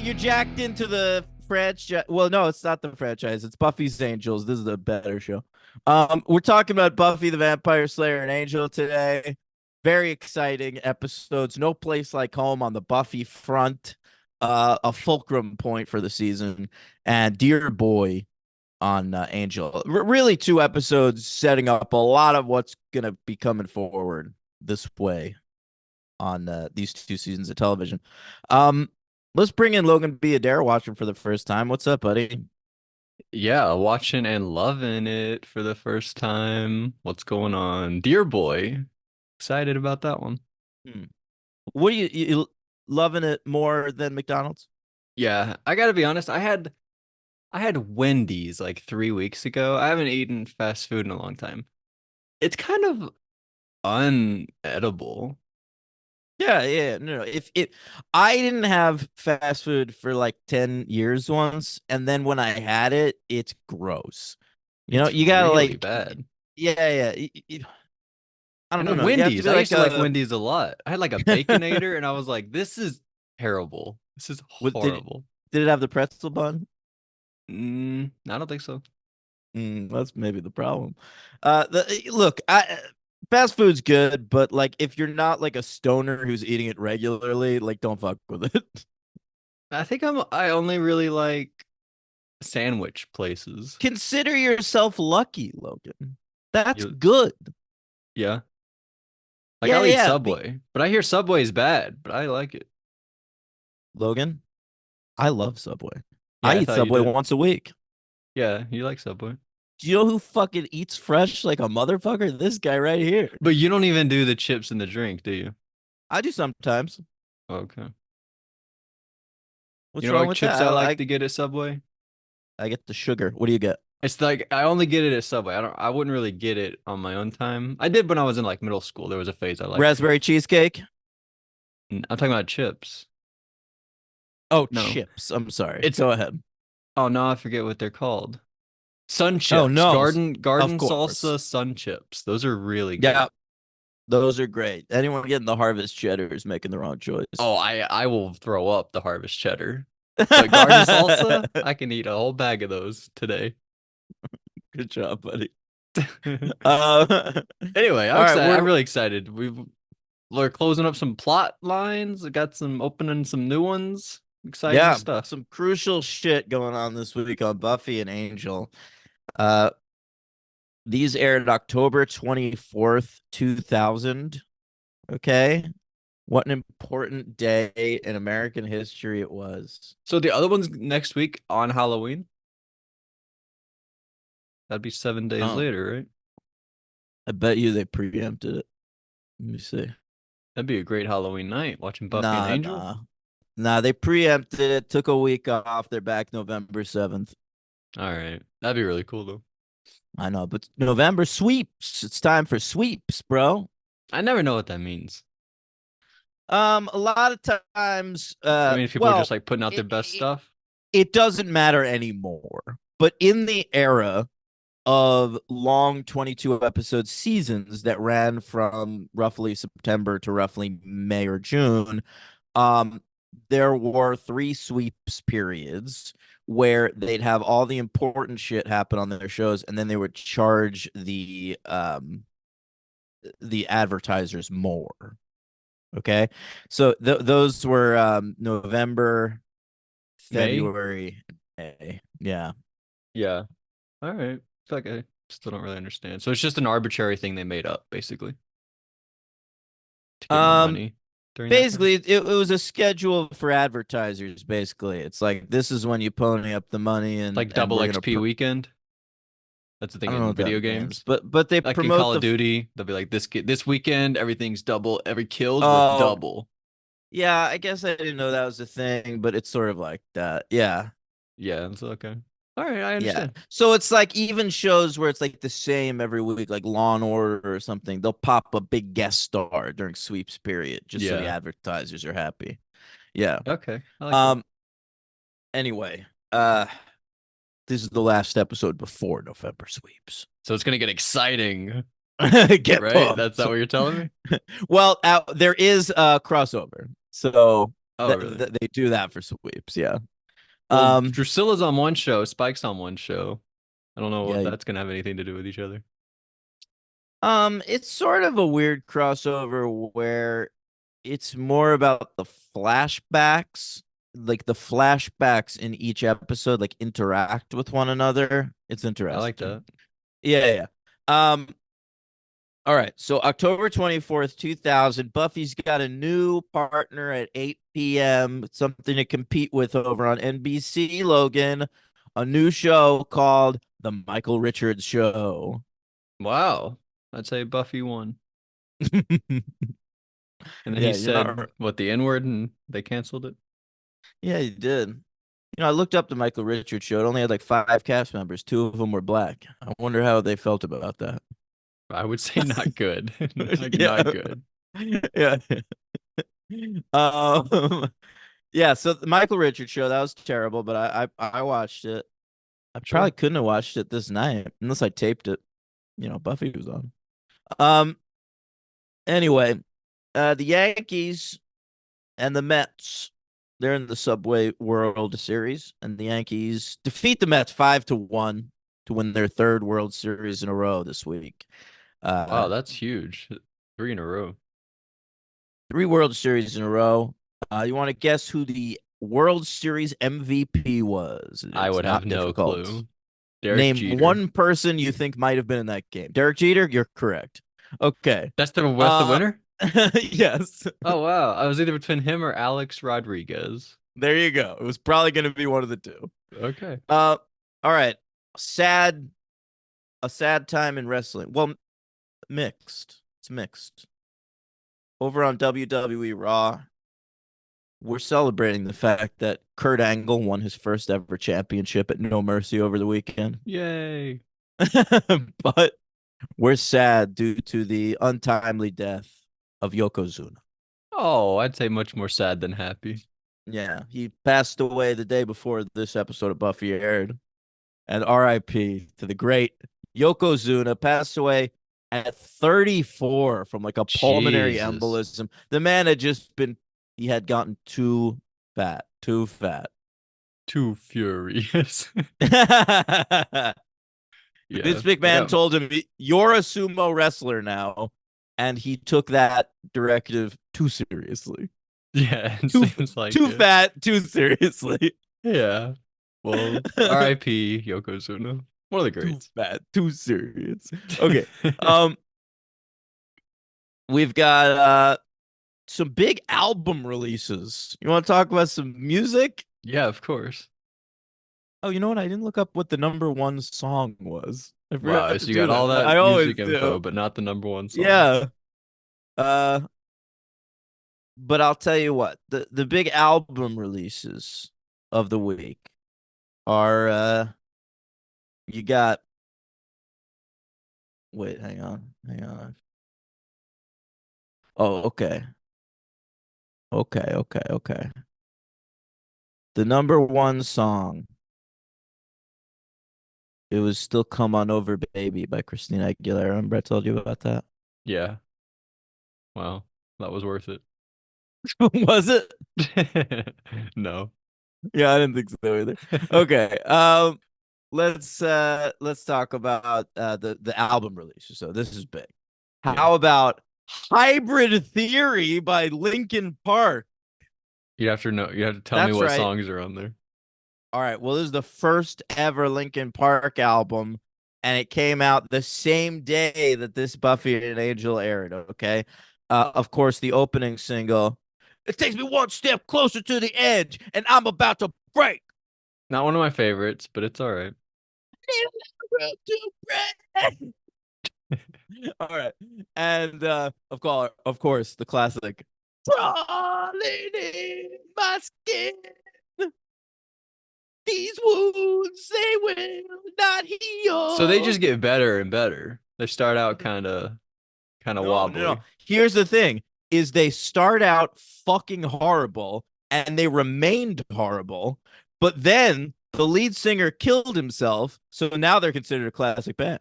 you're jacked into the franchise. Well, no, it's not the franchise. It's Buffy's Angels. This is a better show. We're talking about Buffy the Vampire Slayer and Angel today. Very exciting episodes. No place like home on the Buffy front. A fulcrum point for the season, and Dear Boy on Angel. Really, two episodes setting up a lot of what's gonna be coming forward this way on these two seasons of television. Um, let's bring in Logan B. Adair watching for the first time. What's up, buddy? Yeah, watching and loving it for the first time. What's going on? Dear boy. Excited about that one. Hmm. What are you loving it more than McDonald's? Yeah, I gotta be honest, I had Wendy's like 3 weeks ago. I haven't eaten fast food in a long time. It's kind of unedible. Yeah. No. I didn't have fast food for like 10 years once, and then when I had it, it's gross. It's You gotta really like, bad. yeah. I I don't know know. You have to Wendy's. be I used like to like a Wendy's a lot. I had like a Baconator and I was like, this is terrible. This is what horrible. did it have the pretzel bun? I don't think so. That's maybe the problem. Look, I fast food's good, but like if you're not like a stoner who's eating it regularly, like don't fuck with it. I only really like sandwich places. Consider yourself lucky, Logan. That's You, good. yeah. Like Yeah, I'll eat yeah. Subway, but I hear Subway is bad, but I like it. Logan, I love Subway. Yeah, I I eat thought you Subway did. once a week. Yeah, you like Subway. Do you know who fucking eats fresh like a motherfucker? This guy right here. But you don't even do the chips and the drink, do you? I do sometimes. Okay. You What's know wrong like with chips that? I like to get at Subway? I get the sugar. What do you get? It's like I only get it at Subway. I wouldn't really get it on my own time. I did when I was in like middle school. There was a phase I liked. Raspberry cheesecake? I'm talking about chips. Oh, No. chips. I'm sorry. It's Go ahead. oh no, I forget what they're called. Sun Oh chips. no. Garden Of course. salsa sun chips. Those are really Yeah, good. those are great. Anyone getting the harvest cheddar is making the wrong choice. Oh, I will throw up the harvest cheddar. But garden salsa, I can eat a whole bag of those today. Good job, buddy. Anyway, All I'm right, excited. I'm really excited. We're closing up some plot lines. We got some opening some new ones. Exciting yeah, stuff. some crucial shit going on this week on Buffy and Angel. Uh these aired October 24th, 2000. Okay. What an important day in American history it was. So the other one's next week on Halloween. That'd be 7 days Oh, later, right? I bet you they preempted it. Let me see. That'd be a great Halloween night watching Buffy and Nah, Angel. nah. Nah, they preempted it, took a week off. They're back November 7th. All right. That'd be really cool though. I know, but November sweeps. It's time for sweeps, bro. I never know what that means. A lot of times, I mean, if people are just like putting out their best stuff. it doesn't matter anymore. But in the era of long 22 episode seasons that ran from roughly September to roughly May or June, um, there were three sweeps periods where they'd have all the important shit happen on their shows, and then they would charge the advertisers more. Okay, so those were November, May? February, May. Yeah. Yeah. All right. I feel like I still don't really understand. So it's just an arbitrary thing they made up, basically, to get more Um, money during that time. Basically, it was a schedule for advertisers. Basically, it's like this is when you pony up the money, Like and double we're gonna. XP weekend. That's the I thing don't know in what video that means, games. but they Like in promote Call of the. Duty, they'll be like this weekend, everything's double, every kill's worth Oh, double. yeah. I guess I didn't know that was a thing, but it's sort of like that. Yeah, Yeah, it's okay. All right, I yeah. understand. So it's like even shows where it's like the same every week, like Law and Order or something. They'll pop a big guest star during sweeps period, just so the Yeah. advertisers are happy. Yeah. Okay. I like that. Um. Anyway, uh, this is the last episode before November sweeps. So it's gonna get exciting, Get right? That's pumped. that what you're telling me? Well, there is a crossover. So Oh, really? They do that for sweeps. Yeah. Well, Um. Drusilla's on one show, Spike's on one show. I don't know what Yeah. that's gonna have anything to do with each other. It's sort of a weird crossover where it's more about the flashbacks, like the flashbacks in each episode, like interact with one another. It's I like interesting. that. Yeah, yeah. All right. So October 24th, 2000, Buffy's got a new partner at 8 p.m. Something to compete with over on NBC, Logan. A new show called The Michael Richards Show. Wow. I'd say Buffy won. And then he Yeah, you're said not. what the N-word and they canceled it. Yeah, you did. I looked up the Michael Richards show. It only had like 5 cast members. 2 of them were black. I wonder how they felt about that. I would say not good. Not Yeah. good. Yeah. Um, yeah, so the Michael Richards show, that was terrible, but I watched it. I probably Sure. couldn't have watched it this night unless I taped it. Buffy was on. Um, anyway, the Yankees and the Mets, they're in the Subway World Series, and the Yankees defeat the Mets 5-1 to win their third World Series in a row this week. Wow, Uh, that's huge. 3 in a row. 3 World Series in a row. You want to guess who the World Series MVP was? I It's would have not no difficult. clue. Derek Name Jeter. one person you think might have been in that game. Derek Jeter, you're correct. Okay. That's the Uh, winner? yes. Oh wow. I was either between him or Alex Rodriguez. There you go. It was probably going to be one of the two. Okay. Uh, all right. Sad, a sad time in wrestling. Well, mixed. It's mixed. Over on WWE Raw, we're celebrating the fact that Kurt Angle won his first ever championship at No Mercy over the weekend. Yay. But we're sad due to the untimely death of Yokozuna. Oh, I'd say much more sad than happy. Yeah, he passed away the day before this episode of Buffy aired. And RIP to the great Yokozuna, passed away at 34 from like a pulmonary Jesus. embolism. The man had just been, he had gotten too fat, too fat. Too furious. Yeah. Vince I McMahon got told him, "You're a sumo wrestler now." And he took that directive too seriously. yeah, it Too, seems like too it. fat, too seriously. Yeah. Well, RIP Yokozuna. One of the Too greats. fat, too serious. Okay. Um, we've got some big album releases. You want to talk about some music? Yeah, of course. Oh, you know what? I didn't look up what the number one song was. I Wow, forgot to so you do got that. all that I always music do. info, but not the number one song. Yeah. Uh, but I'll tell you what, the big album releases of the week are you got wait, hang on. Hang on. Oh, okay. Okay, okay, okay. The number one song, it was Still Come On Over Baby by Christina Aguilera. Remember I told you about that? Yeah. Wow. That was worth it. Was it? No. Yeah, I didn't think so either. Okay. Let's talk about the album release. So this is big. Yeah. How about Hybrid Theory by Linkin Park? You have to tell me That's what right. songs are on there. All right. Well, this is the first ever Linkin Park album, and it came out the same day that this Buffy and Angel aired. Okay. Of course, the opening single. It takes me one step closer to the edge, and I'm about to break. Not one of my favorites, but it's all right. To break. All right. And of course, the classic. Crawling in my skin. These wounds, they will not So they heal. just get better and better. They start out kind of No, no, no. wobbly. Here's the thing is they start out fucking horrible and they remained horrible, but then the lead singer killed himself, so now they're considered a classic band.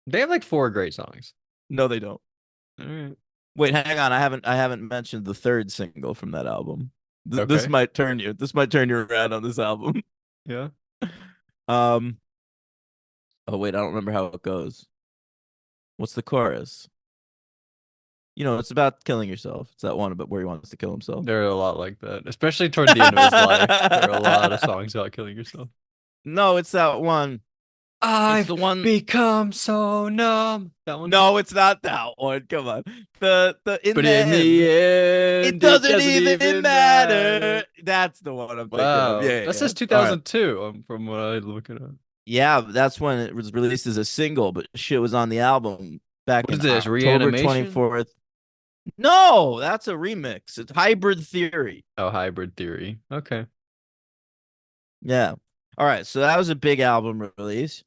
They have like 4 great songs. No, they don't. All right. Wait, hang on. I haven't mentioned the third single from that album. This Okay. might turn you. This might turn you around on this album. Yeah. Um. Oh wait, I don't remember how it goes. What's the chorus? It's about killing yourself. It's that one about where he wants to kill himself. There are a lot like that, especially toward the end of his life. There are a lot of songs about killing yourself. No, it's that one. It's I've the one. become so numb. That one. No, it's not that one. Come on. The in But the in the end, it end, it doesn't doesn't even even matter. matter. That's the one I'm thinking of. Wow. Yeah, yeah, That yeah. says All right. 2002 from what I look it up. Yeah, that's when it was released as a single, but shit was on the album back What is in this? October Reanimation? 24th. No, that's a remix. It's Hybrid Theory. Oh, Hybrid Theory. Okay. Yeah. All right, so that was a big album release.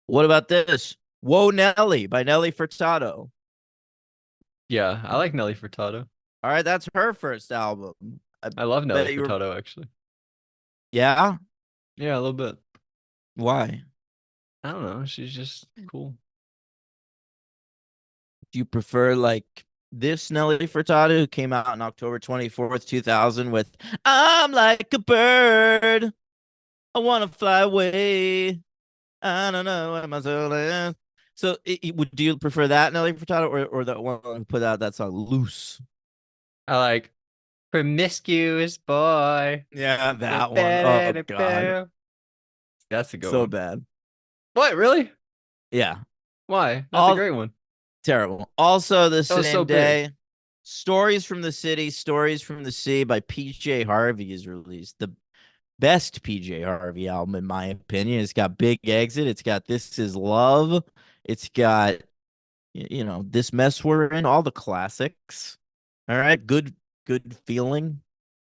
What about this? Whoa Nelly by Nelly Furtado. Yeah, I like Nelly Furtado. All right, that's her first album. I I love Nelly bet you were. Furtado, actually. Yeah. Yeah, a little bit. Why? I don't know. She's just cool. Do you prefer like this Nelly Furtado who came out on October 24th, 2000 with I'm like a bird. I want to fly away. I don't know what my soul is. So, do you prefer that Nelly Furtado or that one who put out that song Loose? I like Promiscuous Boy. Yeah, that one. Oh God, That's a good so one. bad. What, really? Yeah, Why? That's a all great one. terrible. Also, the That was so same big. day, Stories from the City, Stories from the Sea by PJ Harvey is released. The best PJ Harvey album, in my opinion. It's got Big Exit. It's got This Is Love. It's got, This Mess We're In, all the classics. All right. Good Feeling.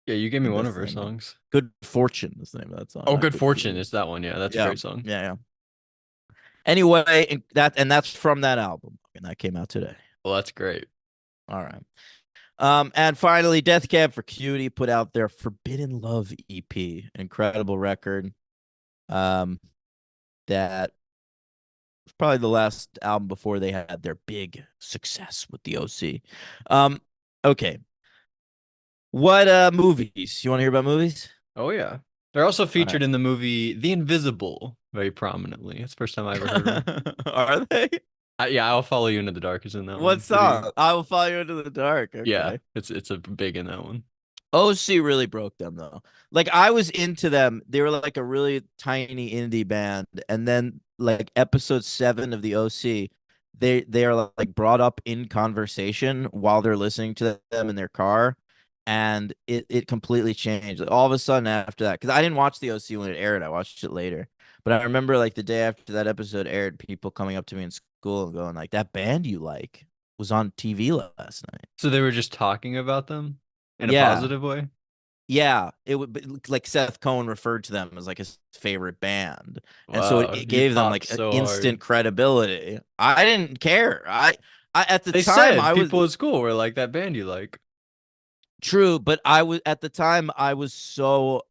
Yeah, you gave me And one that's of the her name of it. songs. Good Fortune is the name of that song, Oh, not Good Good Fortune. Feeling. It's that one. Yeah, that's a Yeah. great song. Yeah. Yeah. Anyway, and that's from that album. And that came out today. Well, that's great. All right. And finally, Death Cab for Cutie put out their Forbidden Love EP. Incredible record. Um, that was probably the last album before they had their big success with the OC. Okay. What movies? You want to hear about movies? Oh, yeah. They're also All featured right. in the movie The Invisible very prominently. It's the first time I ever heard of them. Are they? Yeah, I'll Follow You Into the Dark is in that What one. Pretty. song? I will follow you into the dark. Yeah, Okay. it's a big in that one. OC really broke them though. Like I was into them. They were like a really tiny indie band, and then like episode 7 of the OC, they are like brought up in conversation while they're listening to them in their car, and it completely changed. Like, all of a sudden after that, because I didn't watch the OC when it aired, I watched it later. But I remember like the day after that episode aired, people coming up to me in school and going like, "That band you like was on TV last night." So they were just talking about them in a Yeah. positive way. Yeah, it would be like Seth Cohen referred to them as like his favorite band, and so Wow, it you gave them popped like an so hard. instant credibility. I didn't care. I at the They time said I was people at school were like that band you like. true, but I was at the time I was so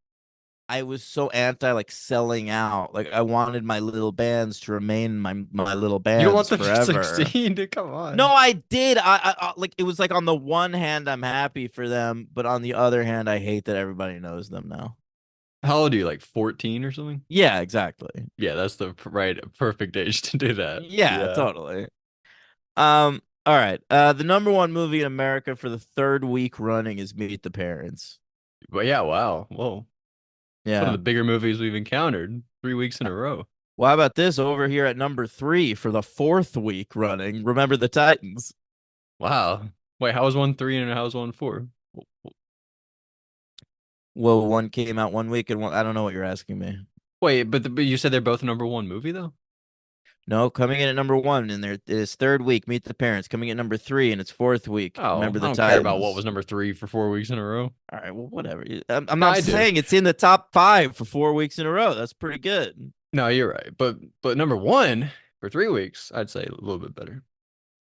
anti like selling out. Like I wanted my little bands to remain my little You don't want bands them to forever. succeed. Come No, on. I did. Like it was like on the one hand I'm happy for them, but on the other hand I hate that everybody knows them now. How old are you? Like 14 or something? Yeah, exactly. Yeah, that's the right perfect age to do that. Yeah, Yeah. totally. All right. The number one movie in America for the third week running is Meet the Parents. But yeah, wow. Whoa. It's one of Yeah. the bigger movies we've encountered 3 weeks in a row. Well, how about this over here at number 3 for the fourth week running? Remember the Titans. Wow. Wait, how was one three and how was one four? Well, one came out one week and one. I don't know what you're asking me. Wait, but you said they're both number one movie though? No, coming in at number 1 in their its third week, Meet the Parents. Coming in at number 3 in its fourth week, Oh, Remember I the don't care about what Titans. was number three for 4 weeks in a row. All right, well, whatever. I'm No, not I do. saying it's in the top 5 for 4 weeks in a row. That's pretty good. No, you're right. But number one for 3 weeks, I'd say a little bit better.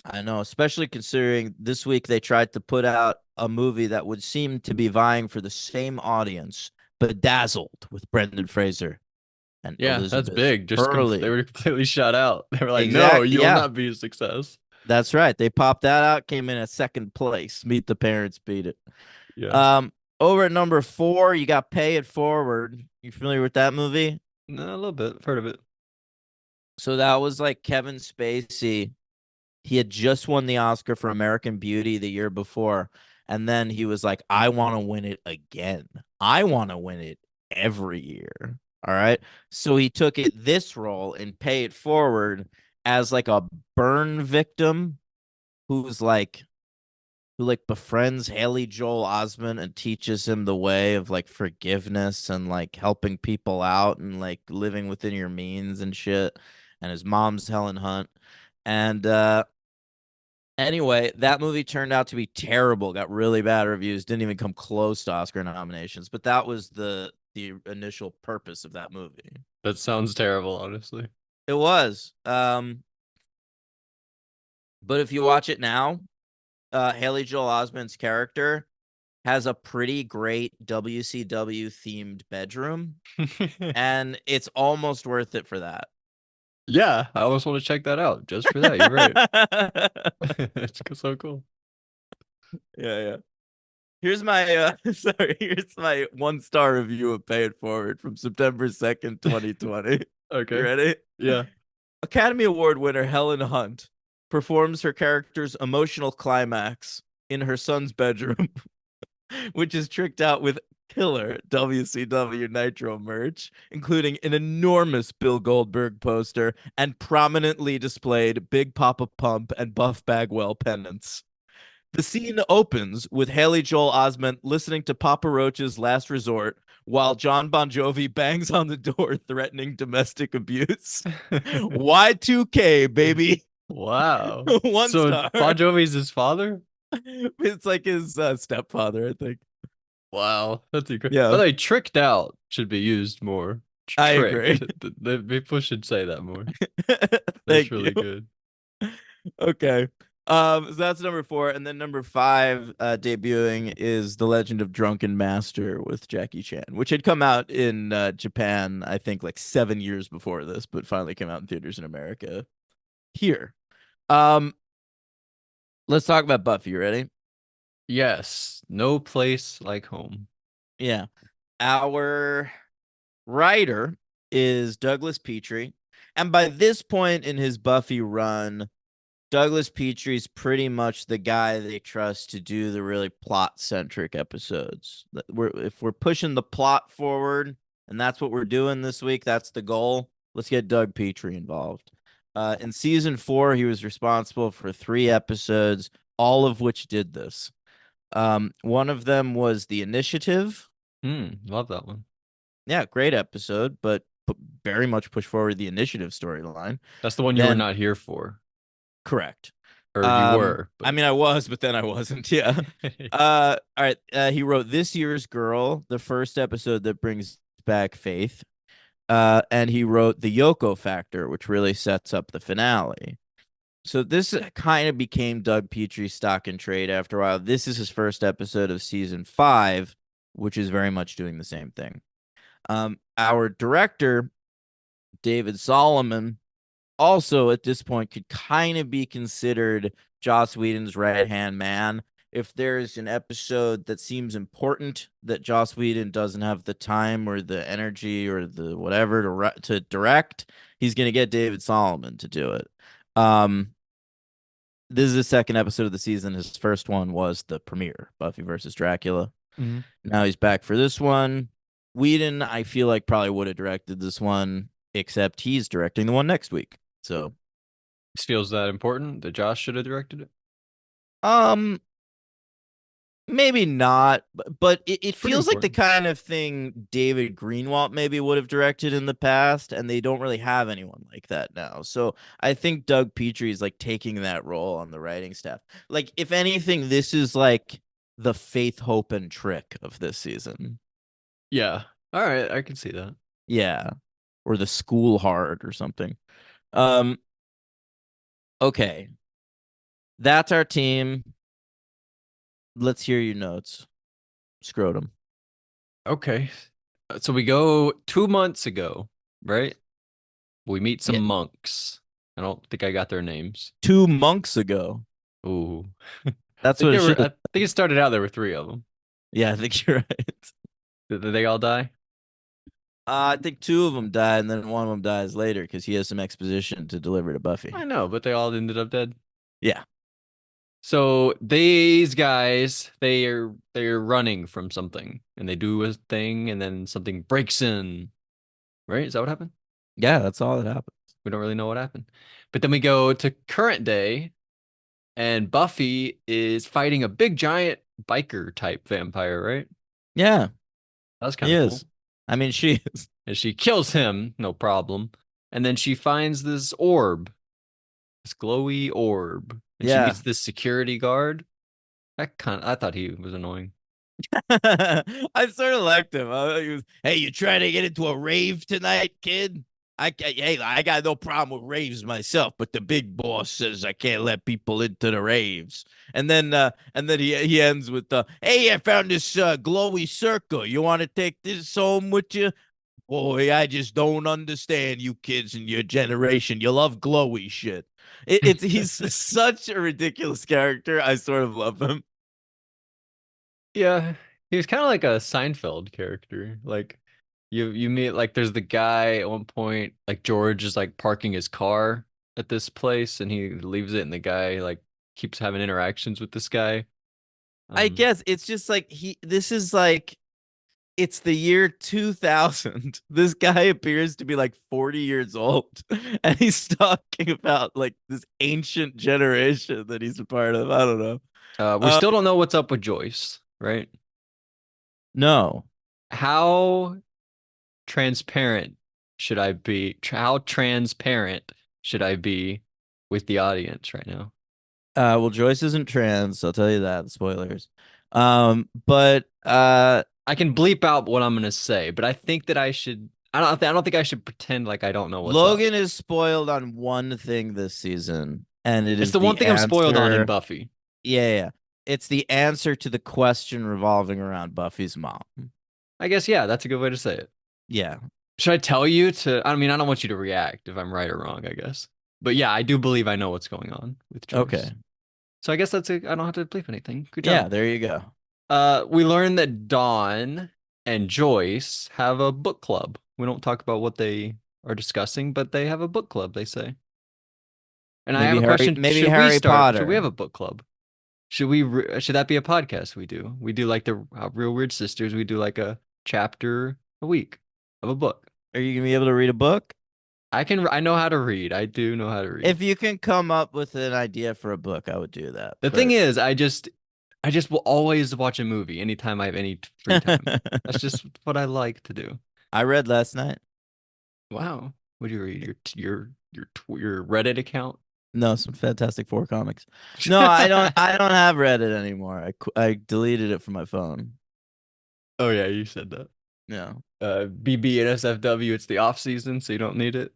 I know, especially considering this week they tried to put out a movie that would seem to be vying for the same audience, Bedazzled with Brendan Fraser and Yeah, that's Elizabeth big. They Hurley. were completely shut out. They were like, no, Exactly. you will Yeah, not be a success. that's right. They popped that out, came in at second place. Meet the Parents beat it. Yeah. Um, Over at number four, you got Pay It Forward. You familiar with that movie? No, a little bit. I've heard of it. So that was like Kevin Spacey. He had just won the Oscar for American Beauty the year before. And then he was like, I want to win it again. I want to win it every year. All right. So he took this role and Pay It Forward as like a burn victim who's like who like befriends Haley Joel Osment and teaches him the way of like forgiveness and like helping people out and like living within your means and shit. And his mom's Helen Hunt. And anyway, that movie turned out to be terrible, got really bad reviews, didn't even come close to Oscar nominations, but that was the initial purpose of that movie. That sounds terrible, honestly. It was. But if you watch it now, Haley Joel Osment's character has a pretty great WCW themed bedroom, and it's almost worth it for that. Yeah, I almost want to check that out just for that. You're right. It's so cool. Yeah, yeah. Here's my sorry, here's my 1-star review of Pay It Forward from September 2nd, 2020. You Okay. ready? Yeah. Academy Award winner Helen Hunt performs her character's emotional climax in her son's bedroom, which is tricked out with killer WCW Nitro merch, including an enormous Bill Goldberg poster and prominently displayed Big Papa Pump and Buff Bagwell pennants. The scene opens with Haley Joel Osment listening to Papa Roach's Last Resort while John Bon Jovi bangs on the door threatening domestic abuse. Y2K, baby. Wow. One So star. Bon Jovi's his father? It's like his stepfather, I think. Wow, that's incredible. By Yeah, the way, tricked out should be used more. I Tricked. agree. People should say that more. That's Thank you. really good. Okay. So that's number four, and then number five, debuting is The Legend of Drunken Master with Jackie Chan, which had come out in Japan, I think, like 7 years before this, but finally came out in theaters in America here. Um, let's talk about Buffy. You ready? Yes, no place like home. Yeah. Our writer is Douglas Petrie, and by this point in his Buffy run, Douglas Petrie's pretty much the guy they trust to do the really plot-centric episodes. If we're pushing the plot forward, and that's what we're doing this week, that's the goal. Let's get Doug Petrie involved. In season 4, he was responsible for 3 episodes, all of which did this. One of them was The Initiative. Love that one. Yeah, great episode, but very much push forward the Initiative storyline. That's the one you were Then, not here for. correct. Or you were, I but mean, I was, but then I wasn't. Yeah. All right. He wrote This Year's Girl, the first episode that brings back Faith. And he wrote The Yoko Factor, which really sets up the finale. So this kind of became Doug Petrie's stock and trade after a while. This is his first episode of season 5, which is very much doing the same thing. Our director, David Solomon, also at this point could kind of be considered Joss Whedon's right-hand man. If there's an episode that seems important that Joss Whedon doesn't have the time or the energy or the whatever to direct, he's going to get David Solomon to do it. This is the second episode of the season. His first one was the premiere, Buffy versus Dracula. Mhm. Now he's back for this one. Whedon, I feel like probably would have directed this one, except he's directing the one next week. So, This feels that important that Josh should have directed it. um, maybe not, but it Pretty feels like the important. kind of thing David Greenwalt maybe would have directed in the past, and they don't really have anyone like that now. So I think Doug Petrie is like taking that role on the writing staff. Like, if anything, this is like the Faith, Hope, and Trick of this season. Yeah. All right, I can see that. Yeah. Or the School Hard or something. Um, okay. That's our team. Let's hear your notes. Scrotum. Okay. So we go 2 months ago, right? We meet some Yeah. monks. I don't think I got their names. 2 months ago. Ooh. That's what it should I have. think it started out there were 3 of them. Yeah, I think you're right. Did they all die? I think two of them die, and then one of them dies later because he has some exposition to deliver to Buffy. I know, but they all ended up dead. Yeah, So these guys, they're running from something, and they do a thing, and then something breaks in. Right? Is that what happened? yeah, that's all that happened. We don't really know what happened. But then we go to current day, and Buffy is fighting a big giant biker type vampire, right? Yeah, That was kind he of cool. is. I mean, she is. And she kills him, no problem. And then she finds this orb, this glowy orb, and she Yeah. meets this security guard. I thought he was annoying. I sort of liked him. He was, hey, you trying to get into a rave tonight, kid? Hey, I got no problem with raves myself, but the big boss says I can't let people into the raves. And then he ends with, hey, I found this glowy circle. You want to take this home with you? Boy, I just don't understand you kids and your generation. You love glowy shit. It's he's such a ridiculous character. I sort of love him. Yeah, he was kind of like a Seinfeld character. Like you meet like there's the guy at one point, like George is like parking his car at this place and he leaves it and the guy like keeps having interactions with this guy. I Um guess it's just like this is like it's the year 2000. This guy appears to be like 40 years old and he's talking about like this ancient generation that he's a part of. I don't know. we Uh still don't know what's up with Joyce, right? no. How transparent should I be? How transparent should I be with the audience right now? Well, Joyce isn't trans, I'll tell you that. Spoilers. But I can bleep out what I'm gonna say, but I think that I should. I don't think I should pretend like I don't know what's up. Logan is spoiled on one thing this season, and it It's is the one the thing I'm spoiled on in answer. Buffy. Yeah, yeah. It's the answer to the question revolving around Buffy's mom. I guess yeah, that's a good way to say it. Yeah. Should I tell you to? I mean, I don't want you to react if I'm right or wrong. I guess, but yeah, I do believe I know what's going on with Okay. Joyce. So I guess that's a. I don't have to bleep anything. Good Yeah, job. there you go. We learned that Dawn and Joyce have a book club. We don't talk about what they are discussing, but they have a book club, they say. And I have Maybe a Harry question. maybe Should we Harry start? Should we Potter. have a book club? Should that be a podcast we do? We do like the Real Weird Sisters. We do like a chapter a week of a book. Are you gonna be able to read a book? I know how to read. I do know how to read. If you can come up with an idea for a book, I would do that. The thing But is, I just will always watch a movie anytime I have any free time. That's just what I like to do. I read last night. Wow. What do you read? Your Reddit account? No, some Fantastic Four comics. No, I don't. I don't have Reddit anymore. I deleted it from my phone. Oh yeah, you said that. No, BB and SFW, it's the off season, so you don't need it.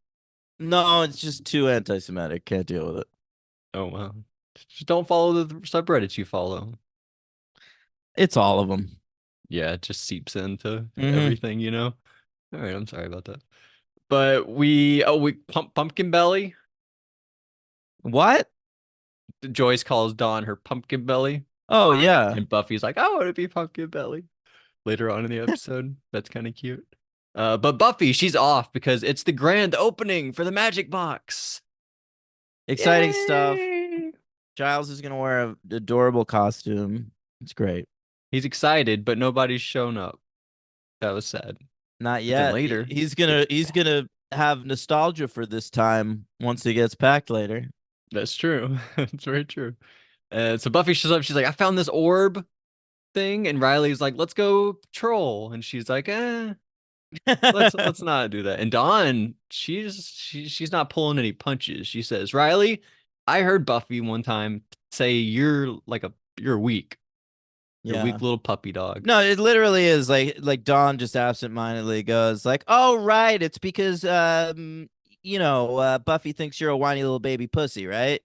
no, it's just too anti-Semitic. Can't deal with it. Oh well. Just don't follow the subreddits you follow. It's all of them. Yeah, it just seeps into Hmm. everything, you know. All right, I'm sorry about that. But we pumpkin belly. What? Joyce calls Dawn her pumpkin belly, Oh yeah. and Buffy's like, I want to be pumpkin belly. Later on in the episode, that's kind of cute. But Buffy, she's off because it's the grand opening for the magic box. Exciting stuff. Yay! Giles is gonna wear a adorable costume. It's great. He's excited, but nobody's shown up. That was sad. Not But then yet. later, He's gonna it's he's gonna have nostalgia for this time once he gets packed later. that's true. That's very true. So Buffy shows up. She's like, I found this orb thing, and Riley's like, let's go troll, and she's like, let's not do that. And Dawn, she's not pulling any punches. She says, Riley, I heard Buffy one time say you're weak. You're a Yeah. weak little puppy dog. No, it literally is like Dawn just absentmindedly goes like, "Oh right, it's because Buffy thinks you're a whiny little baby pussy, right?"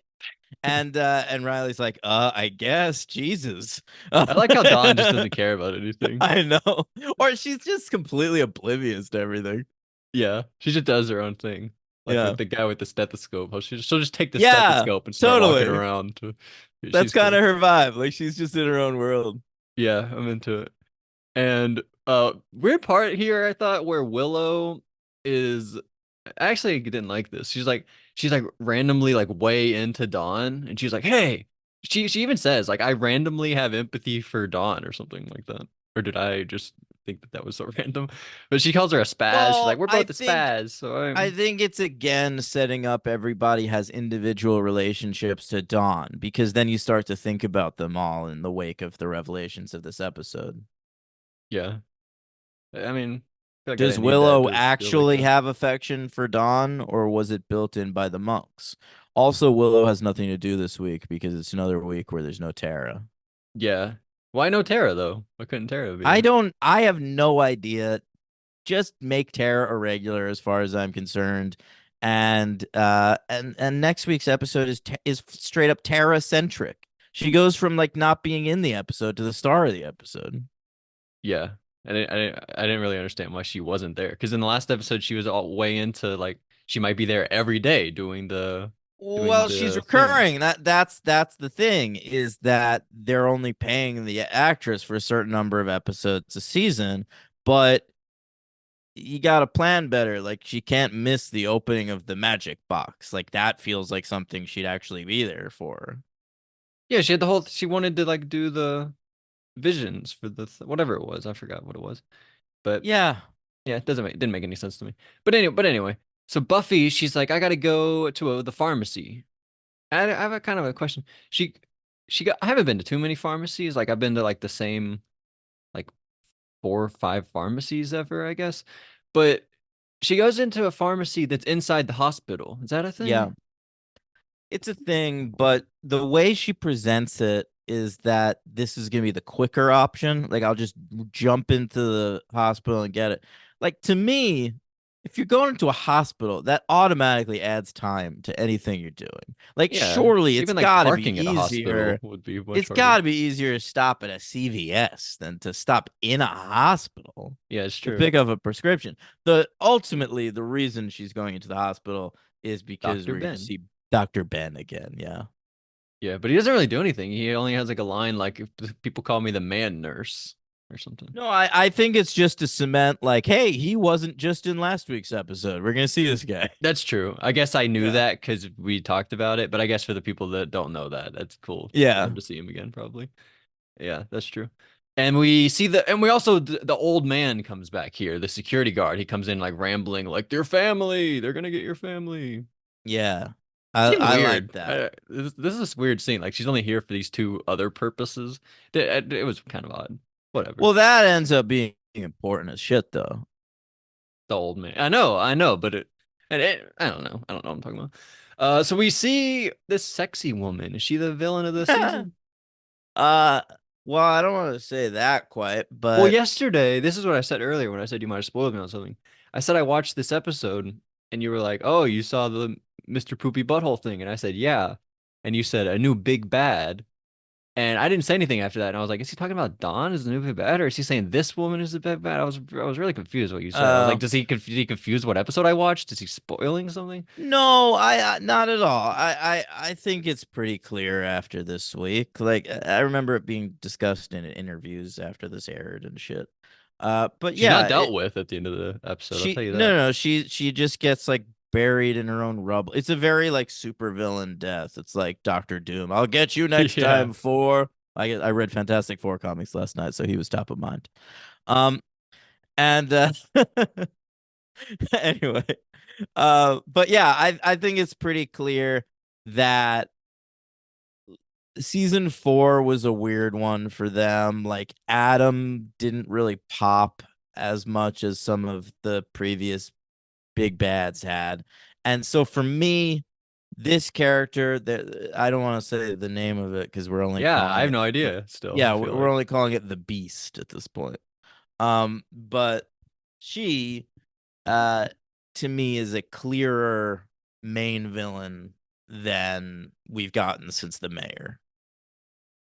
And Riley's like, I guess, Jesus." I like how Dawn just doesn't care about anything. I know. Or she's just completely oblivious to everything. Yeah, she just does her own thing. Like Yeah. with the guy with the stethoscope. She'll just take the Yeah, stethoscope and start walking totally. around. That's She's kind cool. of her vibe. Like she's just in her own world. Yeah, I'm into it. And weird part here, I thought, where Willow is actually I didn't like this. She's like randomly like way into Dawn, and she's like, "Hey," she even says like, "I randomly have empathy for Dawn" or something like that. Or did I just think that that was so random? But she calls her a spaz. She's like, Well, "We're both a spaz." So I I'm think it's again setting up everybody has individual relationships to Dawn because then you start to think about them all in the wake of the revelations of this episode. yeah. I mean, I feel like I Does didn't need that Willow to feel like actually that. have affection for Dawn, or was it built in by the monks? Also, Willow has nothing to do this week because it's another week where there's no Tara. Yeah. Why no Tara though? Why couldn't Tara be there? I have no idea. Just make Tara a regular as far as I'm concerned. And next week's episode is straight up Tara centric. She goes from like not being in the episode to the star of the episode. Yeah. I didn't really understand why she wasn't there. Because in the last episode, she was all way into like she might be there every day doing Well, she's the thing. recurring. That's the thing is that they're only paying the actress for a certain number of episodes a season, but you got to plan better. Like she can't miss the opening of the magic box. Like that feels like something she'd actually be there for. Yeah, she had the whole. She wanted to like do the visions for the whatever it was. I forgot what it was. But Yeah. yeah, it didn't make any sense to me. But anyway. So Buffy, she's like, I gotta go to the pharmacy. I have a kind of a question. She I haven't been to too many pharmacies. Like I've been to like the same like 4 or 5 pharmacies ever, I guess. But she goes into a pharmacy that's inside the hospital. Is that a Yeah. thing? It's a thing, but the way she presents it is that this is going to be the quicker option. Like, I'll just jump into the hospital and get it. Like, to me, if you're going into a hospital, that automatically adds time to anything you're doing. Like, Yeah. surely it's Even like got to be parking at a hospital easier. would be much It's got harder. to be easier to stop at a CVS than to stop in a hospital Yeah, it's to true. pick up a prescription. The reason she's going into the hospital is because Dr. we're going to Ben. see Dr. Ben again. Yeah. Yeah, but he doesn't really do anything. He only has like a line like if people call me the man nurse or something. No, I think it's just to cement, like, hey, he wasn't just in last week's episode. We're going to see this guy. That's true. I guess I knew Yeah. that because we talked about it, but I guess for the people that don't know that, that's cool for Yeah. them to see him again, probably. Yeah, that's true. And we see and we also the old man comes back here, the security guard. He comes in like rambling, like your family, they're gonna get your family. Yeah. Seemed I like weird. that. This is a weird scene. Like she's only here for these 2 other purposes. It was kind of odd. Whatever. Well, that ends up being important as shit, though. The old man. I know, but I don't know. I don't know what I'm talking about. So we see this sexy woman. Is she the villain of the season? uh, well, I don't want to say that quite, Well, but yesterday, this is what I said earlier when I said you might have spoiled me on something. I said I watched this episode and you were like, "Oh, you saw the Mr. Poopy Butthole thing." And I said, "Yeah." And you said, "A new big bad." And I didn't say anything after that. And I was like, "Is he talking about Dawn as the new big bad or is he saying this woman is the big bad?" I was really confused what you said. I was like, uh, did he confuse what episode I watched? Is he spoiling something?" no, I not at all. I think it's pretty clear after this week. Like I remember it being discussed in interviews after this aired and shit. But She's not yeah, dealt with at the end of the episode, I'll tell you that. no, she just gets like buried in her own rubble. It's a very like super villain death. It's like Doctor Doom. I'll get you next Yeah. time for I read Fantastic Four comics last night, so he was top of mind. Um and anyway, but yeah, I think it's pretty clear that season 4 was a weird one for them. Like Adam didn't really pop as much as some of the previous big bads had. And so for me, this character that I don't want to say the name of it because we're only Yeah, I calling have it no idea still, yeah, I feel we're like. only calling it the Beast at this point. But she uh to me is a clearer main villain than we've gotten since the mayor.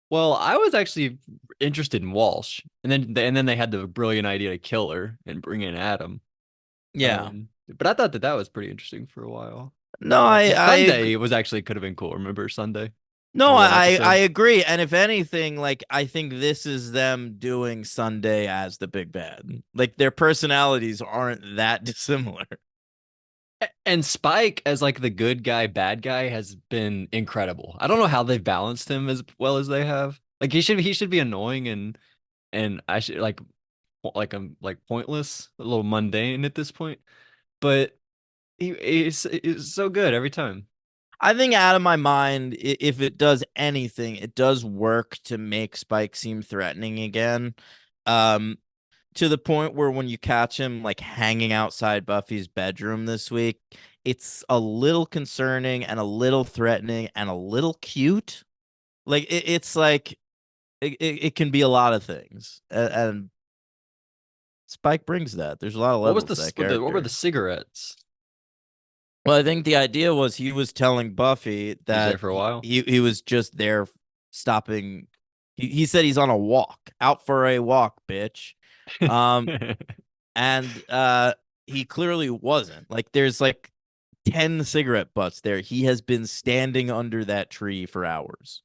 Well, I was actually interested in Walsh, and then they had the brilliant idea to kill her and bring in Adam. Yeah. But I thought that that was pretty interesting for a while. No, I Sunday was actually could have been cool. Remember Sunday? No, for one I episode. agree. And if anything, like I think this is them doing Sunday as the big bad. Like their personalities aren't that dissimilar. And Spike as like the good guy, bad guy has been incredible. I don't know how they've balanced him as well as they have. Like he should be annoying and I should like I'm like pointless, a little mundane at this point. But he's so good every time. I think out of my mind, if it does anything, it does work to make Spike seem threatening again. Um, to the point where when you catch him like hanging outside Buffy's bedroom this week, it's a little concerning and a little threatening and a little cute. Like it's like it can be a lot of things, and Spike brings that. There's a lot of What was levels to that what were the character. cigarettes? Well, I think the idea was he was telling Buffy He was there that for a while. he was just there stopping. He said he's on a walk, out for a walk, bitch. Um, and he clearly wasn't. Like there's like 10 cigarette butts there. He has been standing under that tree for hours.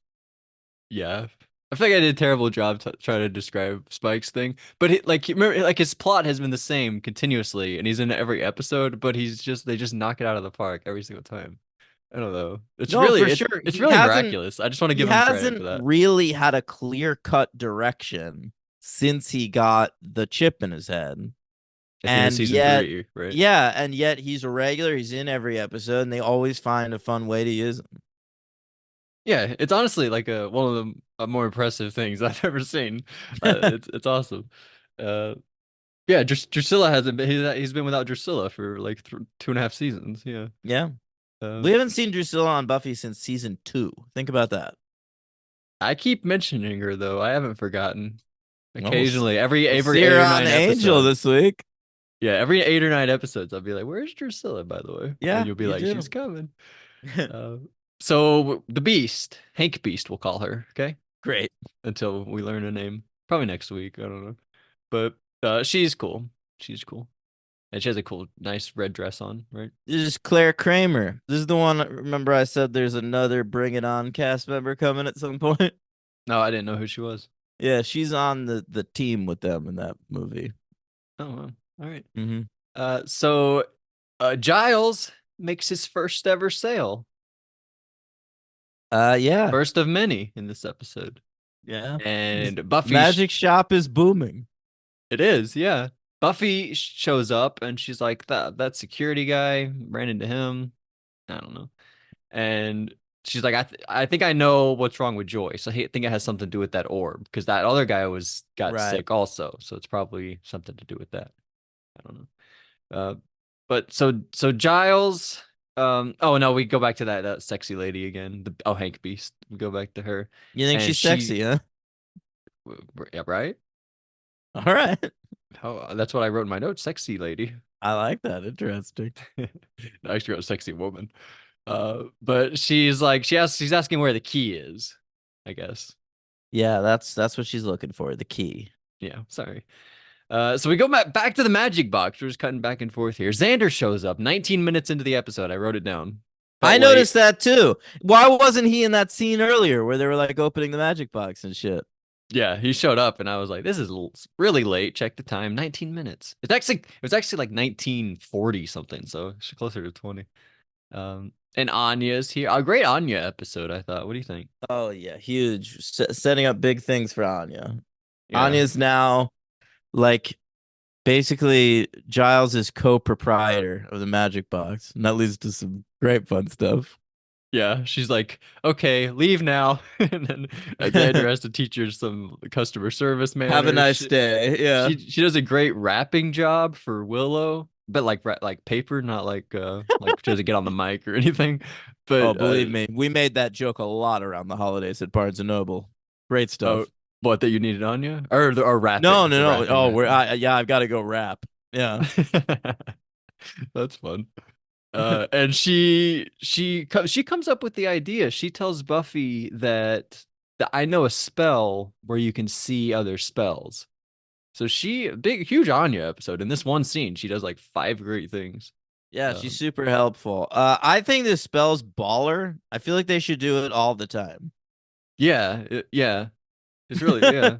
Yeah. I feel like I did a terrible job trying to describe Spike's thing, but remember, like his plot has been the same continuously, and he's in every episode. But they just knock it out of the park every single time. I don't know. No, for sure. It's really miraculous. I just want to He give him credit for hasn't that. really had a clear-cut direction since he got the chip in his head. At the end of And season yet, 3, right? yeah, and yet he's a regular. He's in every episode, and they always find a fun way to use him. Yeah, it's honestly like one of the more impressive things I've ever seen. It's awesome. Uh, yeah, Drusilla hasn't been. He's been without Drusilla for like 2.5 seasons. Yeah. Yeah. Uh, We haven't seen Drusilla on Buffy since season 2. Think about that. I keep mentioning her though. I haven't forgotten. Oh, Occasionally, we'll every see eight her or on nine Angel episodes. this week. Yeah, every 8 or 9 episodes, I'll be like, "Where's Drusilla?" By the way, and Yeah, you'll be you like, "She's do. coming." Uh, so the Beast, Hank Beast, we'll call her. Okay, Great. until we learn a name. Probably next week. I don't know, but she's cool. She's cool, and she has a cool, nice red dress on, right? This is Claire Kramer. This is the one. Remember, I said there's another Bring It On cast member coming at some point. No, I didn't know who she was. Yeah, she's on the team with them in that movie. Oh, well, all right. Mm-hmm. So Giles makes his first ever sale, Yeah, first of many in this episode, yeah. This and Buffy. magic shop is booming. It is, yeah. Buffy shows up and she's like, that security guy ran into him. I don't know. And she's like, I think I know what's wrong with Joy. So I think it has something to do with that orb because that other guy got Right. sick also. So it's probably something to do with that. I don't know. Uh, but so Giles, oh no, we go back to that sexy lady again. Hank Beast. We go back to her, You think and she's sexy, huh? yeah, right. All right. Oh, that's what I wrote in my notes. Sexy lady. I like that. Interesting. I actually wrote sexy woman. But she's asking where the key is, I guess. Yeah, that's what she's looking for. The key. Yeah, sorry. So we go back to the magic box. We're just cutting back and forth here. Xander shows up 19 minutes into the episode. I wrote it down. I Felt late. noticed that too. Why wasn't he in that scene earlier where they were like opening the magic box and shit? Yeah, he showed up and I was like, this is really late. Check the time, 19 minutes. It was actually like 1940 something, so it's closer to 20. And Anya's here. A great Anya episode, I thought. What do you think? Oh yeah, huge. Setting up big things for Anya. Yeah. Anya's now like basically Giles is co-proprietor of the magic box, and that leads to some great fun stuff. Yeah, she's like, okay, leave now. And then Xander has to teach her some customer service Have a manners. nice day. Yeah. She does a great wrapping job for Willow, but like paper, not like she doesn't get on the mic or anything. Oh, But believe me, we made that joke a lot around the holidays at Barnes and Noble. Great oh, stuff. what that you needed Anya or No, wrapping no, the no. wrapping Oh, method. yeah, I've got to go rap. Yeah. That's fun. And she comes up with the idea. She tells Buffy that I know a spell where you can see other spells. So huge Anya episode. In this one scene, she does like 5 great things. Yeah, she's Um, super helpful. I think this spell's baller. I feel like they should do it all the time. Yeah. It's really yeah.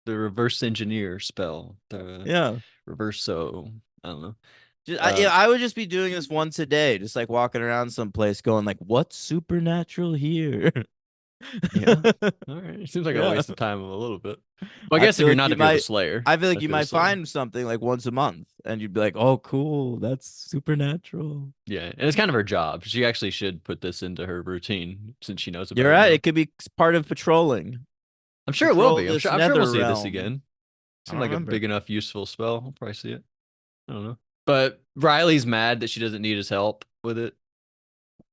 The reverse engineer spell. The Yeah. reverso. I don't know. Yeah, Uh, I would just be doing this once a day, just like walking around someplace going like, what's supernatural here? yeah. All right. It seems like a Yeah. waste of time a little bit. Well, I I guess feel if you're like not, you if you're the might Slayer, I feel like if you you're the might Slayer. find something like once a month and you'd be like, "Oh, cool. That's supernatural." Yeah, and it's kind of her job. She actually should put this into her routine since she knows You're about it right. now. It could be part of patrolling. I'm sure it will Patrol be. this I'm sure we'll nether see this realm. again. I Seemed don't like a remember. big enough useful spell. I'll probably see it. I don't know. But Riley's mad that she doesn't need his help with it.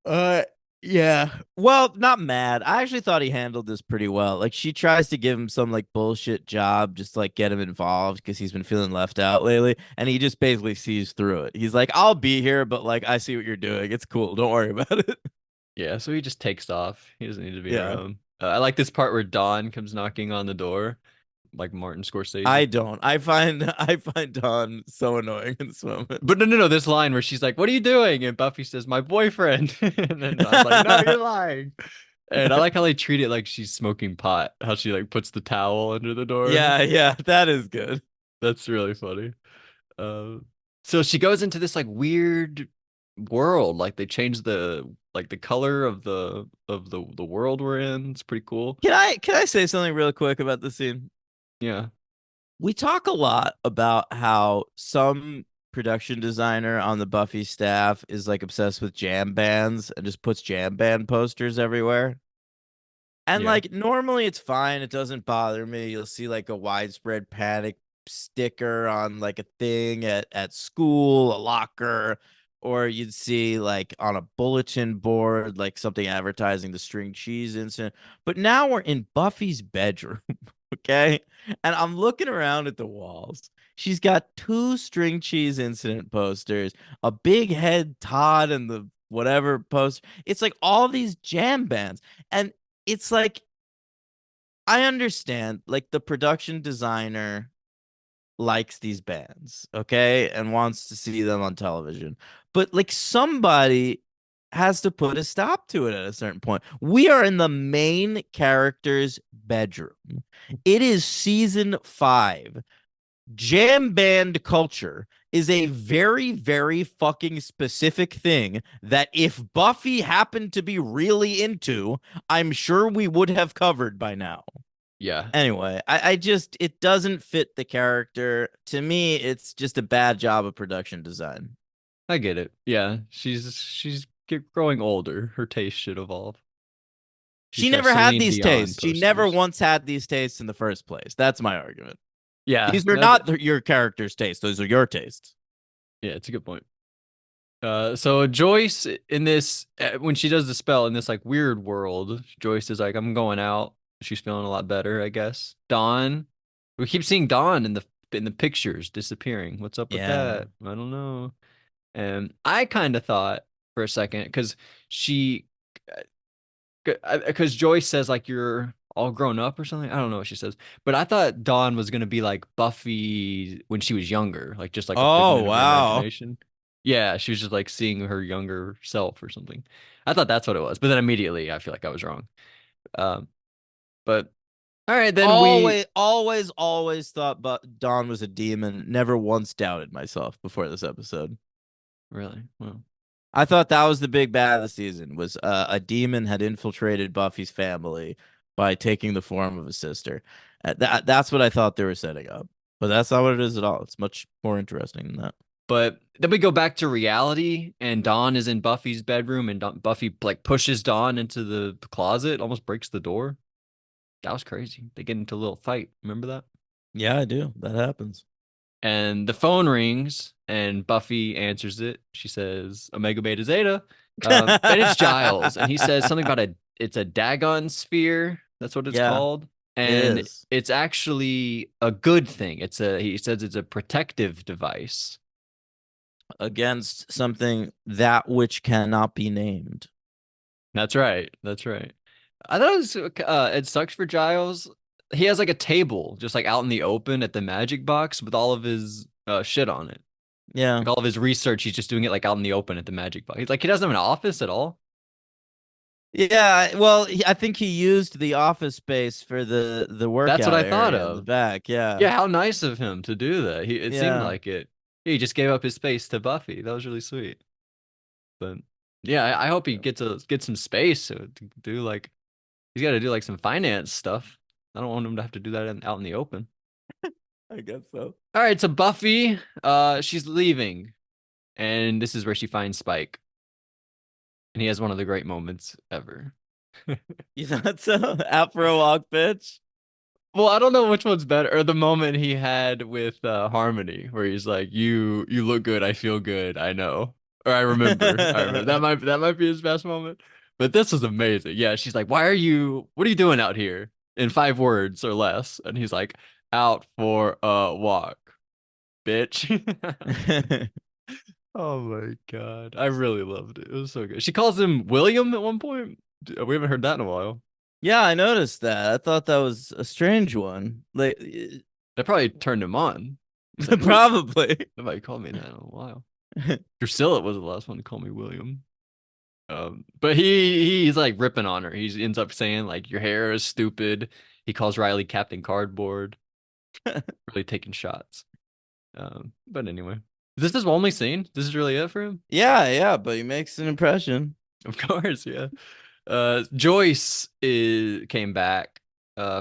Uh, yeah. Well, not mad. I actually thought he handled this pretty well. Like she tries to give him some like bullshit job, just to, like get him involved because he's been feeling left out lately, and he just basically sees through it. He's like, "I'll be here, but like I see what you're doing. It's cool. Don't worry about it." Yeah, so he just takes off. He doesn't need to be Yeah. around. I like this part where Dawn comes knocking on the door, like Martin I Scorsese. don't. I find Dawn so annoying in this moment. But no, this line where she's like, "What are you doing?" And Buffy says, "My boyfriend." And then Dawn's like, "No, you're lying." And I like how they treat it like she's smoking pot. How she like puts the towel under the door. Yeah, yeah, that is good. That's really funny. Uh, so she goes into this like weird world. Like they changed the color of the world we're in. It's pretty cool. Can I say something real quick about the scene? Yeah, We talk a lot about how some production designer on the Buffy staff is like obsessed with jam bands and just puts jam band posters everywhere. And yeah, like normally it's fine, it doesn't bother me. You'll see like a widespread panic sticker on like a thing at school, a locker, or you'd see like on a bulletin board like something advertising the string cheese incident. But now we're in Buffy's bedroom, okay? And I'm looking around at the walls. She's got two string cheese incident posters, a big head Todd and the whatever poster. It's like all these jam bands. And it's like I understand like the production designer likes these bands, okay, and wants to see them on television. But like somebody has to put a stop to it at a certain point. We are in the main character's bedroom. It is season 5. Jam band culture is a very, very fucking specific thing that if Buffy happened to be really into, I'm sure we would have covered by now. yeah. Anyway, I just it doesn't fit the character. To me, it's just a bad job of production design. I get it. Yeah, she's growing older. Her taste should evolve. She These are never had Celine these Dion tastes. She never posters. once had these tastes in the first place. That's my argument. Yeah, These are not your character's tastes. Those are your tastes. yeah, it's a good point. So Joyce in this when she does the spell in this like weird world, Joyce is like, "I'm going out." She's feeling a lot better, I guess. Dawn, we keep seeing Dawn in the pictures disappearing. What's up with Yeah. that? I don't know. And I kind of thought for a second because she because Joyce says like you're all grown up or something. I don't know what she says, but I thought Dawn was gonna be like Buffy when she was younger, like just like a Oh, figment of her wow. imagination. Yeah, she was just like seeing her younger self or something. I thought that's what it was, but then immediately I feel like I was wrong. Um, but all right, then we Always thought but Dawn was a demon. Never once doubted myself before this episode. really well, I thought that was the big bad of the season was a demon had infiltrated Buffy's family by taking the form of a sister. That's what I thought they were setting up. But that's not what it is at all. It's much more interesting than that. but then we go back to reality, and Dawn is in Buffy's bedroom, and Buffy like pushes Dawn into the closet, almost breaks the door. That was crazy. They get into a little fight. Remember that? Yeah, I do. That happens. And the phone rings, and Buffy answers it. She says, "Omega Beta Zeta," and it's Giles, and he says something about it's a Dagon sphere. That's what it's Yeah, called, it and is. it's actually a good thing. He says it's a protective device. Against something that which cannot be named. That's right. That's right. I thought it sucks for Giles. He has like a table just like out in the open at the magic box with all of his shit on it. Yeah. Like all of his research, he's just doing it like out in the open at the magic box. He's like he doesn't have an office at all. Yeah, well, I think he used the office space for the That's what workout I thought area in the of. back. Yeah. Yeah, how nice of him to do that. It seemed Yeah. like it. He just gave up his space to Buffy. That was really sweet. But yeah, I hope he gets some space to do like he's got to do like some finance stuff. I don't want him to have to do that out in the open. I guess so. All right, so Buffy, she's leaving, and this is where she finds Spike, and he has one of the great moments ever. You thought so? Out for a walk, bitch. Well, I don't know which one's better, or the moment he had with Harmony, where he's like, "You look good. I feel good. I know." Or I remember. I remember. That might be his best moment. But this was amazing. Yeah, she's like, "Why are you? What are you doing out here?" In 5 words or less, and he's like, "Out for a walk, bitch." Oh my God, I really loved it. It was so good. She calls him William at one point. We haven't heard that in a while. Yeah, I noticed that. I thought that was a strange one. Like, That probably turned him on. He's like, "Wait, probably. nobody called me that in a while." Drusilla was the last one to call me William. But he's like ripping on her. He ends up saying like your hair is stupid. He calls Riley Captain Cardboard, really taking shots. But anyway, is this his only scene? This is really it for him? Yeah, yeah, but he makes an impression. Of course, yeah. Joyce came back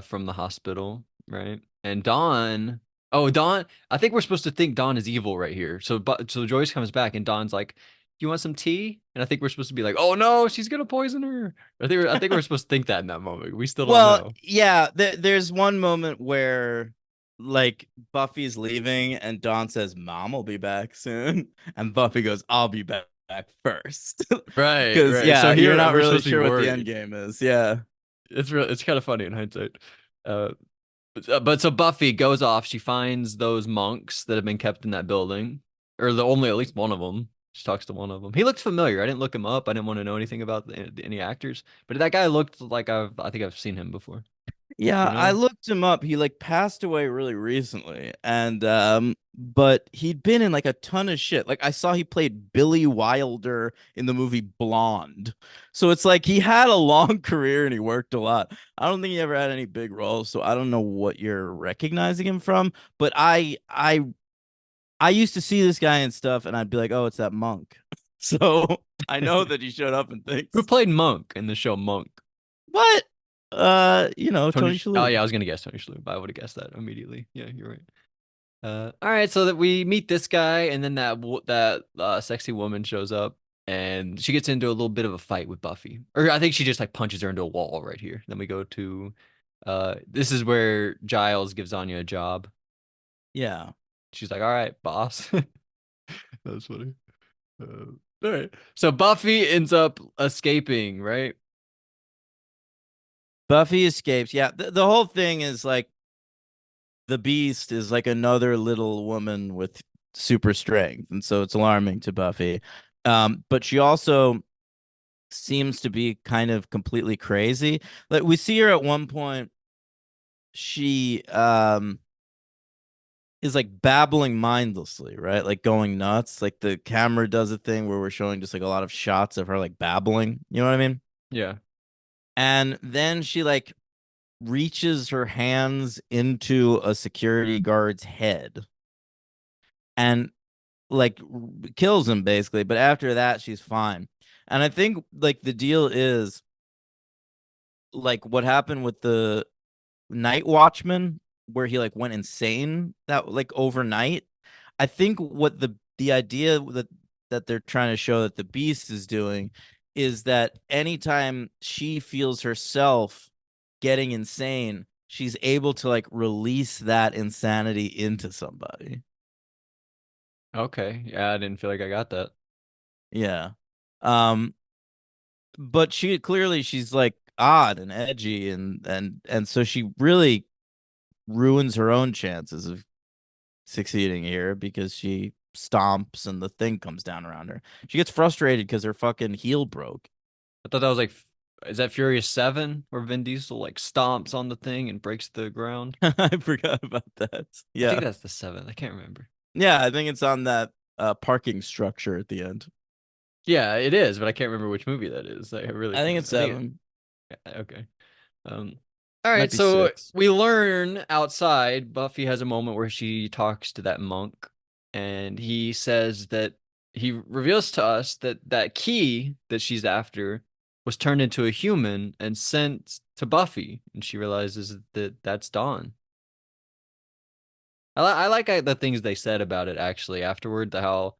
from the hospital, right? And Dawn, oh Dawn, I think we're supposed to think Dawn is evil right here. So Joyce comes back and Dawn's like, "You want some tea?" And I think we're supposed to be like, "Oh no, she's gonna poison her." I think we're supposed to think that in that moment. We still don't Well, know. yeah, there's one moment where like Buffy's leaving and Dawn says, "Mom will be back soon." And Buffy goes, "I'll be back first." Right, Because right. So yeah, you're here not we're really supposed to be sure what the end worried. game is. Yeah. It's kind of funny in hindsight. Uh, but so Buffy goes off. She finds those monks that have been kept in that building, or the only at least one of them. She talks to one of them. He looked familiar. I didn't look him up. I didn't want to know anything about any actors, but that guy looked like I think I've seen him before. You Yeah, I know? looked him up. He like passed away really recently. And but he'd been in like a ton of shit. Like I saw he played Billy Wilder in the movie Blonde. So it's like he had a long career and he worked a lot. I don't think he ever had any big roles, so I don't know what you're recognizing him from, but I used to see this guy and stuff and I'd be like, "Oh, it's that monk." So I know that he showed up in Who things. played Monk in the show Monk? What? Tony. Tony Oh Shalhoub. yeah, I was gonna guess Tony Shalhoub. I would have guessed that immediately. Yeah, you're right. All right, so that we meet this guy, and then that sexy woman shows up, and she gets into a little bit of a fight with Buffy, or I think she just like punches her into a wall right here. Then we go to, this is where Giles gives Anya a job. Yeah. She's like, "All right, boss." That's funny. All right, so Buffy ends up escaping, right? Buffy escapes. Yeah, the whole thing is like the Beast is like another little woman with super strength, and so it's alarming to Buffy. But she also seems to be kind of completely crazy. Like we see her at one point, she is like babbling mindlessly, right? Like going nuts. Like the camera does a thing where we're showing just like a lot of shots of her like babbling. You know what I mean? Yeah. And then she like reaches her hands into a security guard's head and like kills him basically. But after that, she's fine. And I think like the deal is like what happened with the night watchman, where he like went insane that like overnight. I think what the idea that they're trying to show that the Beast is doing is that anytime she feels herself getting insane, she's able to like release that insanity into somebody. Okay. Yeah, I didn't feel like I got that. Yeah. Um, but she's like odd and edgy and so she really ruins her own chances of succeeding here because she stomps and the thing comes down around her. She gets frustrated because her fucking heel broke. I thought that was like, is that Furious 7 where Vin Diesel like stomps on the thing and breaks the ground? I forgot about that. I think Yeah. that's the seventh. I can't remember. Yeah, I think it's on that parking structure at the end. Yeah, it is, but I can't remember which movie that is. I really I think can't. it's I think 7. okay. All Might right, be so 6. we learn outside Buffy has a moment where she talks to that monk, and he says that he reveals to us that that key that she's after was turned into a human and sent to Buffy, and she realizes that that's Dawn. I like the things they said about it actually afterward, the how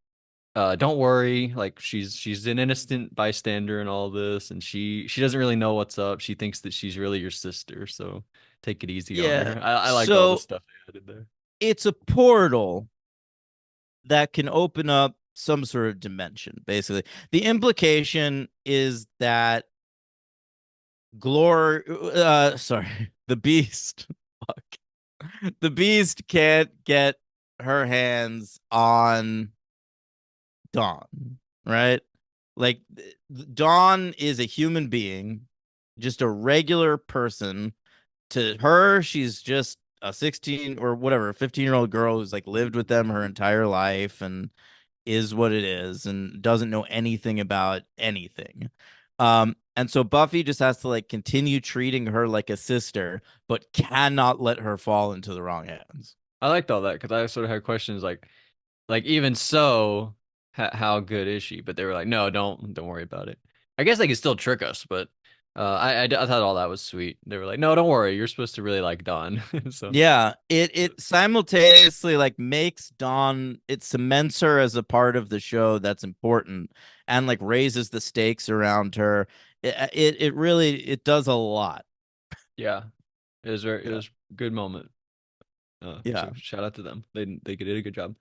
don't worry, like she's an innocent bystander in all this, and she doesn't really know what's up. She thinks that she's really your sister, so take it easy on Yeah. her. I liked all the So stuff they added there. it's a portal that can open up some sort of dimension, basically. The implication is that the beast. Fuck. The beast can't get her hands on Dawn, right? Like Dawn is a human being, just a regular person. To her, she's just a 16 or whatever, 15-year-old girl who's like lived with them her entire life and is what it is and doesn't know anything about anything. And so Buffy just has to like continue treating her like a sister, but cannot let her fall into the wrong hands. I liked all that because I sort of had questions like even so, how good is she? But they were like, no, don't worry about it. I guess they could still trick us, but I thought all that was sweet. They were like, no, don't worry, you're supposed to really like Dawn. So Yeah, it simultaneously like makes Dawn, it cements her as a part of the show that's important and like raises the stakes around her. It really it does a lot. yeah, it Yeah. was a good moment. Yeah. So shout out to them. They did a good job.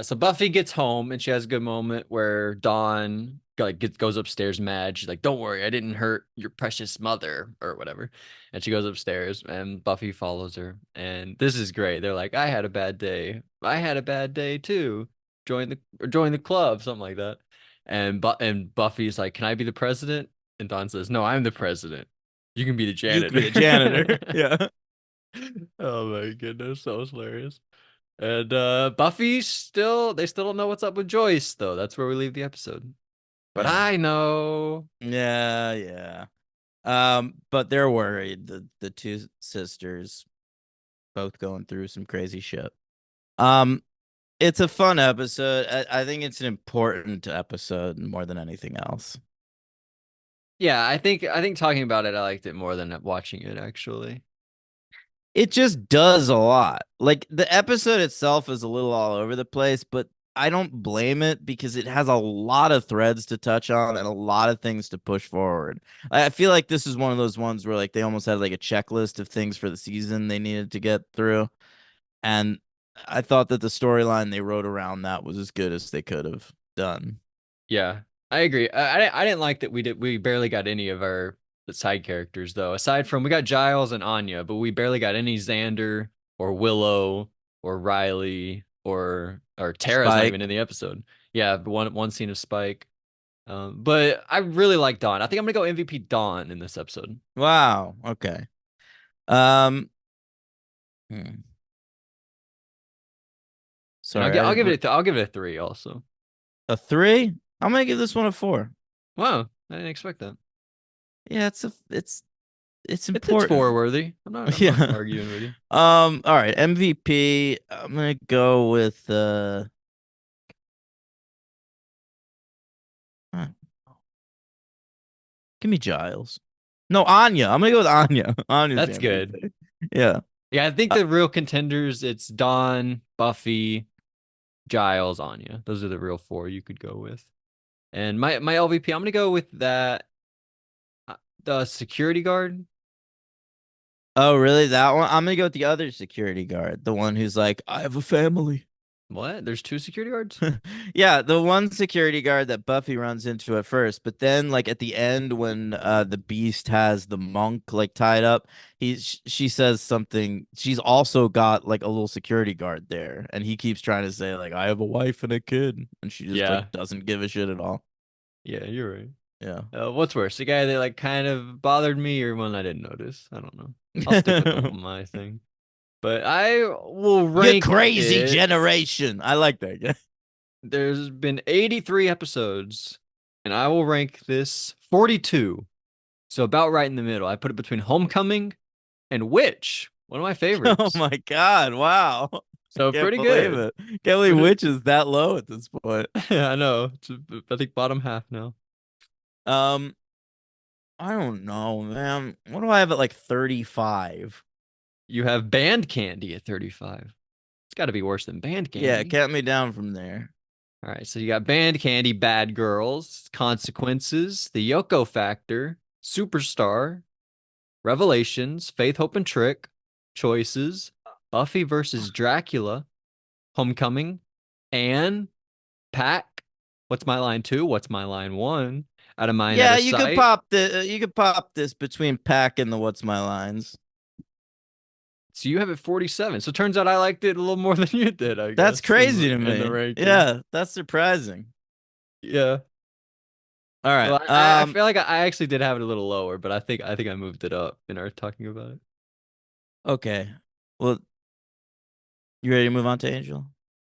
So Buffy gets home and she has a good moment where Dawn goes upstairs mad. She's like, "Don't worry, I didn't hurt your precious mother or whatever." And she goes upstairs and Buffy follows her. And this is great. They're like, "I had a bad day. I had a bad day too. Join the club, something like that." And Buffy's like, "Can I be the president?" And Dawn says, "No, I'm the president. You can be the You could be janitor." the janitor. Yeah. Oh my goodness, that was hilarious. And Buffy they still don't know what's up with Joyce, though. That's where we leave the episode. But Yeah. I know. Yeah, yeah. But they're worried. The two sisters both going through some crazy shit. Um, it's a fun episode. I think it's an important episode more than anything else. Yeah, I think talking about it, I liked it more than watching it actually. It just does a lot. Like the episode itself is a little all over the place, but I don't blame it because it has a lot of threads to touch on and a lot of things to push forward. I feel like this is one of those ones where like they almost had like a checklist of things for the season they needed to get through. And I thought that the storyline they wrote around that was as good as they could have done. Yeah, I agree. I didn't like that we barely got any of our side characters though. Aside from we got Giles and Anya, but we barely got any Xander or Willow or Riley or Tara's not even Spike. in the episode. Yeah, one scene of Spike. But I really like Dawn. I think I'm gonna go MVP Dawn in this episode. Wow. Okay. Um hmm. And Sorry, I I'll didn't give I'll give it a 3 also. a 3. I'm gonna give this one a 4. Wow, I didn't expect that. Yeah, it's It's 4 important. worthy. I'm not Yeah. arguing with you. All right, MVP. I'm gonna go with uh, give me Giles. No, Anya. I'm gonna go with Anya. Anya's the That's good. MVP. Yeah. Yeah, I think Uh, the real contenders it's Dawn, Buffy, Giles, Anya. Those are the real 4 you could go with. And my LVP, I'm gonna go with that the security guard. oh, really? That one? I'm gonna go with the other security guard, the one who's like, I have a family. What? There's 2 security guards? Yeah, the one security guard that Buffy runs into at first, but then like at the end when the beast has the monk like tied up, she says something. She's also got like a little security guard there, and he keeps trying to say like I have a wife and a kid, and she just Yeah. like doesn't give a shit at all. Yeah, you're right. Yeah. What's worse, the guy that like kind of bothered me or one I didn't notice? I don't know. I'll stick with the my thing. But I will You rank crazy it. generation. I like that guy. There's been 83 episodes. And I will rank this 42. So about right in the middle. I put it between Homecoming and Witch, one of my Oh favorites. my God! Wow, So can't pretty believe good. it. Can't believe Witch is that low at this point. I know. I think bottom half now. Um, I don't know, man. What do I have at like 35? You have Band Candy at 35. It's got to be worse than Band Yeah, Candy. count me down from there. All right, so you got Band Candy, Bad Girls, Consequences, The Yoko Factor, Superstar, Revelations, Faith, Hope, and Trick, Choices, Buffy versus Dracula, Homecoming, Anne, Pack, What's My Line 2, What's My Line 1, Out of Mind, Out Yeah, of Sight. you could pop this between Pack and the What's My Lines. So you have it 47. So it turns out I liked it a little more than you did, I That's guess, crazy to in the me. ranking. Yeah, that's surprising. Yeah. All right. Well, I feel like I actually did have it a little lower, but I think I moved it up in our talking about it. Okay. Well, you ready to move on to Angel?